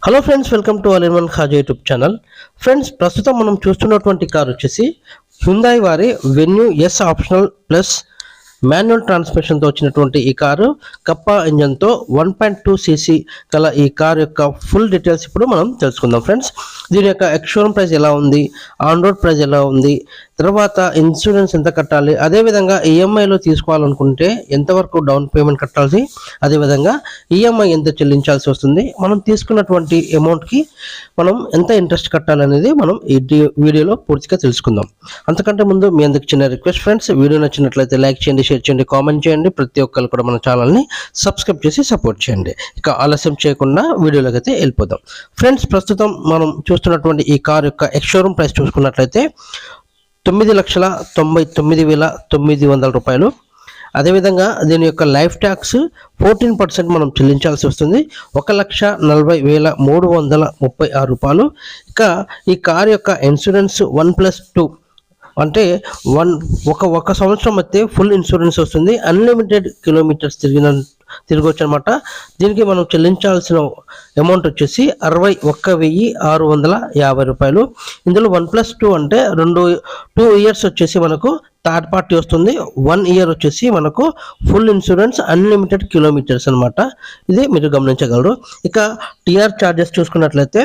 Hello friends, welcome to all in one Khaja YouTube channel. Friends, ప్రస్తుతం మనం చూస్తున్నటువంటి car వచ్చేసి హ్యుందాయ్ వారి Venue S optional plus manual ట్రాన్స్మిషన్తో వచ్చినటువంటి ఈ కారు కప్పా ఇంజన్తో 1.2 cc గల ఈ కార్ యొక్క ఫుల్ డీటెయిల్స్ ఇప్పుడు మనం తెలుసుకుందాం. ఫ్రెండ్స్, దీని యొక్క ఎక్స్షోరూమ్ ప్రైస్ ఎలా ఉంది, ఆన్ రోడ్ ప్రైస్ ఎలా ఉంది, తర్వాత ఇన్సూరెన్స్ ఎంత కట్టాలి, అదేవిధంగా ఈఎంఐలో తీసుకోవాలనుకుంటే ఎంతవరకు డౌన్ పేమెంట్ కట్టాల్సి, అదేవిధంగా ఈఎంఐ ఎంత చెల్లించాల్సి వస్తుంది, మనం తీసుకున్నటువంటి అమౌంట్కి మనం ఎంత ఇంట్రెస్ట్ కట్టాలనేది మనం ఈ వీడియోలో పూర్తిగా తెలుసుకుందాం. అంతకంటే ముందు మీ అందరికి చిన్న రిక్వెస్ట్ ఫ్రెండ్స్, వీడియో నచ్చినట్లయితే లైక్ చేయండి, షేర్ చేయండి, కామెంట్ చేయండి. ప్రతి ఒక్కరు కూడా మన ఛానల్ని సబ్స్క్రైబ్ చేసి సపోర్ట్ చేయండి. ఇక ఆలస్యం చేయకుండా వీడియోలోకి అయితే వెళ్ళిపోదాం. ఫ్రెండ్స్, ప్రస్తుతం మనం చూస్తున్నటువంటి ఈ కార్ యొక్క ఎక్స్షోరూమ్ ప్రైస్ చూసుకున్నట్లయితే 9,99,900 రూపాయలు. అదేవిధంగా దీని యొక్క లైఫ్ ట్యాక్స్ 14% మనం చెల్లించాల్సి వస్తుంది, 1,40,336 రూపాయలు. ఇక ఈ కార్ యొక్క ఇన్సూరెన్స్ 1+2 అంటే ఒక సంవత్సరం అయితే ఫుల్ ఇన్సూరెన్స్ వస్తుంది, అన్లిమిటెడ్ కిలోమీటర్స్ తిరగవచ్చు అనమాట. దీనికి మనం చెల్లించాల్సిన అమౌంట్ వచ్చేసి 61,650 రూపాయలు. ఇందులో 1+2 అంటే 2 ఇయర్స్ వచ్చేసి మనకు థర్డ్ పార్టీ వస్తుంది, 1 ఇయర్ వచ్చేసి మనకు ఫుల్ ఇన్సూరెన్స్ అన్లిమిటెడ్ కిలోమీటర్స్ అనమాట. ఇది మీరు గమనించగలరు. ఇక టీఆర్ ఛార్జెస్ చూసుకున్నట్లయితే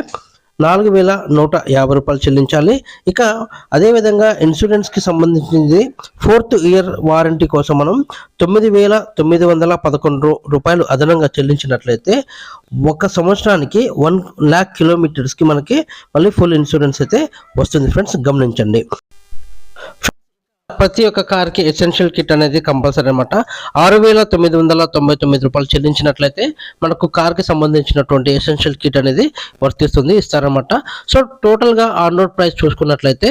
4,150 రూపాయలు చెల్లించాలి. ఇక అదేవిధంగా ఇన్సూరెన్స్కి సంబంధించింది 4th ఇయర్ వారంటీ కోసం మనం 9,911 రూపాయలు అదనంగా చెల్లించినట్లయితే 1 సంవత్సరానికి 1,00,000 కిలోమీటర్స్కి మనకి మళ్ళీ ఫుల్ ఇన్సూరెన్స్ అయితే వస్తుంది. ఫ్రెండ్స్, గమనించండి. ప్రతి ఒక్క కార్కి ఎసెన్షియల్ కిట్ అనేది కంపల్సరీ అనమాట. 6,999 రూపాయలు చెల్లించినట్లయితే మనకు కార్కి సంబంధించినటువంటి ఎసెన్షియల్ కిట్ అనేది ఇస్తారనమాట. సో టోటల్గా ఆన్ రోడ్ ప్రైస్ చూసుకున్నట్లయితే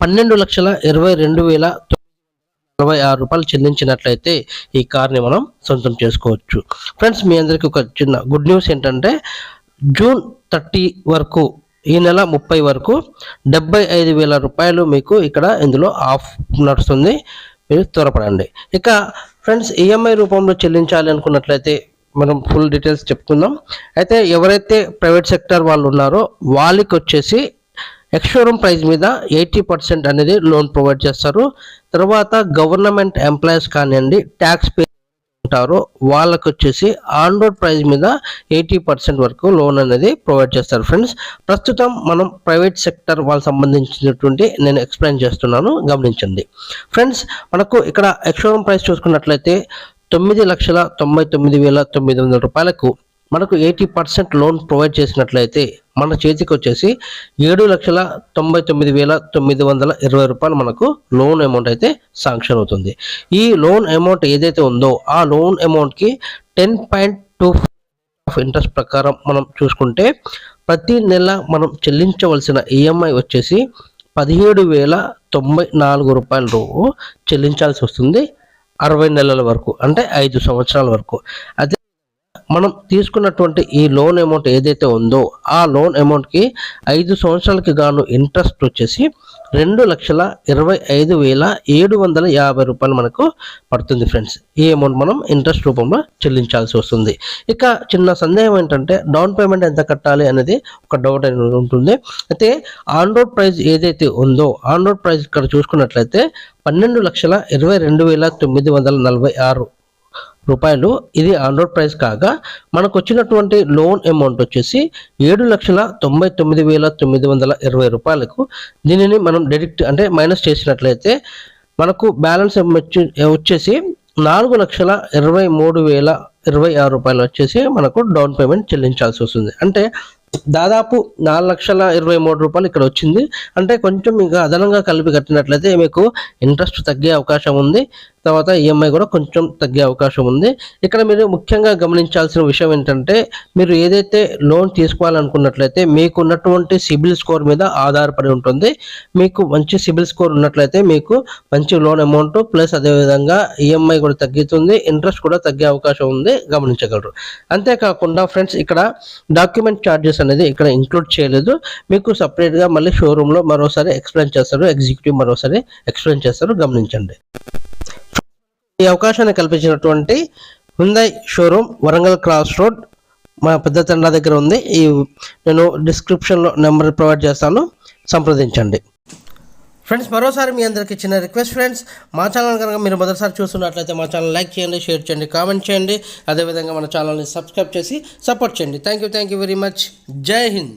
12,22,946 రూపాయలు చెల్లించినట్లయితే ఈ కార్ని మనం సొంతం చేసుకోవచ్చు. ఫ్రెండ్స్, మీ అందరికీ ఒక చిన్న గుడ్ న్యూస్ ఏంటంటే జూన్ 30 వరకు, ఈ నెల 30 వరకు 75,000 రూపాయలు మీకు ఇక్కడ ఇందులో ఆఫ్ నడుస్తుంది. మీరు త్వరపడండి. ఇక ఫ్రెండ్స్, ఈఎంఐ రూపంలో చెల్లించాలి అనుకున్నట్లయితే మనం ఫుల్ డీటెయిల్స్ చెప్పుకుందాం. అయితే ఎవరైతే ప్రైవేట్ సెక్టర్ వాళ్ళు ఉన్నారో వాళ్ళకి వచ్చేసి ఎక్స్షోరూమ్ ప్రైస్ మీద 80% అనేది లోన్ ప్రొవైడ్ చేస్తారు. తర్వాత గవర్నమెంట్ ఎంప్లాయీస్ కానివ్వండి, ట్యాక్స్ పే ఉంటారో వాళ్ళకు వచ్చేసి ఆన్ రోడ్ ప్రైస్ మీద 80% వరకు లోన్ అనేది ప్రొవైడ్ చేస్తారు. ఫ్రెండ్స్, ప్రస్తుతం మనం ప్రైవేట్ సెక్టర్ వాళ్ళకి సంబంధించినటువంటి నేను ఎక్స్ప్లెయిన్ చేస్తున్నాను, గమనించండి. ఫ్రెండ్స్, మనకు ఇక్కడ ఎక్స్షోరూమ్ ప్రైస్ చూసుకున్నట్లయితే 9,99,900 రూపాయలకు మనకు 80% లోన్ ప్రొవైడ్ చేసినట్లయితే మన చేతికి వచ్చేసి 7,99,920 రూపాయలు మనకు లోన్ అమౌంట్ అయితే శాంక్షన్ అవుతుంది. ఈ లోన్ అమౌంట్ ఏదైతే ఉందో ఆ లోన్ అమౌంట్కి 10.25 ఇంట్రెస్ట్ ప్రకారం మనం చూసుకుంటే ప్రతి నెల మనం చెల్లించవలసిన ఈఎంఐ వచ్చేసి 17,094 రూపాయలు చెల్లించాల్సి వస్తుంది 60 నెలల వరకు, అంటే 5 సంవత్సరాల వరకు. అదే మనం తీసుకున్నటువంటి ఈ లోన్ అమౌంట్ ఏదైతే ఉందో ఆ లోన్ అమౌంట్కి 5 సంవత్సరాలకి గాను ఇంట్రెస్ట్ వచ్చేసి 2,25,750 రూపాయలు మనకు పడుతుంది. ఫ్రెండ్స్, ఈ అమౌంట్ మనం ఇంట్రెస్ట్ రూపంలో చెల్లించాల్సి వస్తుంది. ఇక చిన్న సందేహం ఏంటంటే డౌన్ పేమెంట్ ఎంత కట్టాలి అనేది ఒక డౌట్ అనేది ఉంటుంది. అయితే ఆన్ రోడ్ ప్రైస్ ఏదైతే ఉందో ఆన్ రోడ్ ప్రైస్ ఇక్కడ చూసుకున్నట్లయితే 12,22,946 రూపాయలు. ఇది ఆన్ రోడ్ ప్రైస్ కాగా మనకు వచ్చినటువంటి లోన్ అమౌంట్ వచ్చేసి 7,99,920 రూపాయలకు. దీనిని మనం డైరెక్ట్ అంటే మైనస్ చేసినట్లయితే మనకు బ్యాలెన్స్ వచ్చేసి 4,23,026 రూపాయలు వచ్చేసి మనకు డౌన్ పేమెంట్ చెల్లించాల్సి వస్తుంది. అంటే దాదాపు 4,23,000 రూపాయలు ఇక్కడ వచ్చింది. అంటే కొంచెం ఇంకా అదనంగా కలిపి కట్టినట్లయితే మీకు ఇంట్రెస్ట్ తగ్గే అవకాశం ఉంది, తర్వాత ఈఎంఐ కూడా కొంచెం తగ్గే అవకాశం ఉంది. ఇక్కడ మీరు ముఖ్యంగా గమనించాల్సిన విషయం ఏంటంటే మీరు ఏదైతే లోన్ తీసుకోవాలనుకున్నట్లయితే మీకు ఉన్నటువంటి సిబిల్ స్కోర్ మీద ఆధారపడి ఉంటుంది. మీకు మంచి సిబిల్ స్కోర్ ఉన్నట్లయితే మీకు మంచి లోన్ అమౌంట్ ప్లస్ అదేవిధంగా ఈఎంఐ కూడా తగ్గుతుంది, ఇంట్రెస్ట్ కూడా తగ్గే అవకాశం ఉంది, గమనించగలరు. అంతేకాకుండా ఫ్రెండ్స్, ఇక్కడ డాక్యుమెంట్ ఛార్జెస్ అనేది ఇక్కడ ఇంక్లూడ్ చేయలేదు. మీకు సపరేట్గా మళ్ళీ షోరూంలో మరోసారి ఎక్స్ప్లెయిన్ చేస్తారు, ఎగ్జిక్యూటివ్ మరోసారి ఎక్స్ప్లెయిన్ చేస్తారు, గమనించండి. ఈ అవకాశాన్ని కల్పించినటువంటి Hyundai showroom Warangal cross road మా పెద్ద తండ్రి దగ్గర ఉంది. నేను డిస్క్రిప్షన్లో నెంబర్ ప్రొవైడ్ చేస్తాను, సంప్రదించండి. ఫ్రెండ్స్, మరోసారి మీ అందరికీ చిన్న రిక్వెస్ట్ ఫ్రెండ్స్, మా ఛానల్ కనుక మీరు మొదటిసారి చూస్తున్నట్లయితే మా ఛానల్ లైక్ చేయండి, షేర్ చేయండి, కామెంట్ చేయండి. అదేవిధంగా మన ఛానల్ని సబ్స్క్రైబ్ చేసి సపోర్ట్ చేయండి. Thank you very much. జై హింద్.